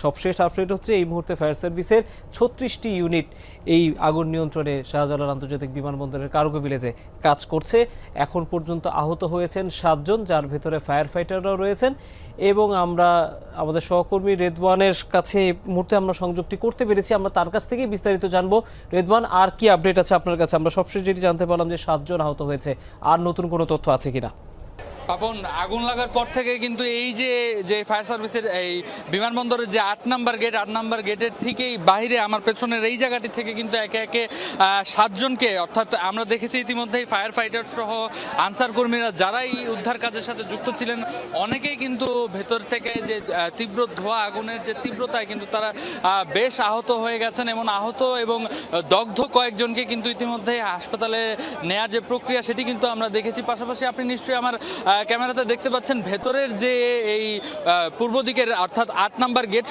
সবশেষ আপডেট হচ্ছে এই মুহূর্তে ফায়ার সার্ভিসের 36টি ইউনিট এই আগুন নিয়ন্ত্রণে শাহজালাল আন্তর্জাতিক বিমানবন্দরের কার্গো ভিলেজে কাজ করছে। এখন পর্যন্ত আহত হয়েছেন 7 জন, যার ভেতরে ফায়ার ফাইটাররাও রয়েছেন। এবং আমরা আমাদের সহকর্মী রেদওয়ানের কাছে এই মুহূর্তে আমরা সংযোগটি করতে পেরেছি, আমরা তার কাছ থেকেই বিস্তারিত জানবো। রেদওয়ান, আর কি আপডেট আছে আপনার কাছে? আমরা সবশেষ যেটি জানতে পারলাম যে 7 জন আহত হয়েছে, আর নতুন কোনো তথ্য আছে কিনা? পাপন, আগুন লাগার পর থেকে কিন্তু এই যে ফায়ার সার্ভিসের এই বিমানবন্দরের যে 8 নাম্বার গেট, 8 নাম্বার গেটের ঠিকই বাইরে আমার পেছনের এই জায়গাটি থেকে কিন্তু একে একে 7 জনকে, অর্থাৎ আমরা দেখেছি ইতিমধ্যেই ফায়ার ফাইটার সহ আনসার কর্মীরা যারাই উদ্ধার কাজের সাথে যুক্ত ছিলেন, অনেকেই কিন্তু ভেতর থেকে যে তীব্র ধোঁয়া, আগুনের যে তীব্রতায় কিন্তু তারা বেশ আহত হয়ে গেছেন। এবং আহত এবং দগ্ধ কয়েকজনকে কিন্তু ইতিমধ্যেই হাসপাতালে নেওয়ার যে প্রক্রিয়া সেটি কিন্তু আমরা দেখেছি। পাশাপাশি আপনি নিশ্চয়ই আমার ক্যামেরাতে দেখতে পাচ্ছেন ভেতরের যে এই পূর্ব দিকের অর্থাৎ 8 নাম্বার গেট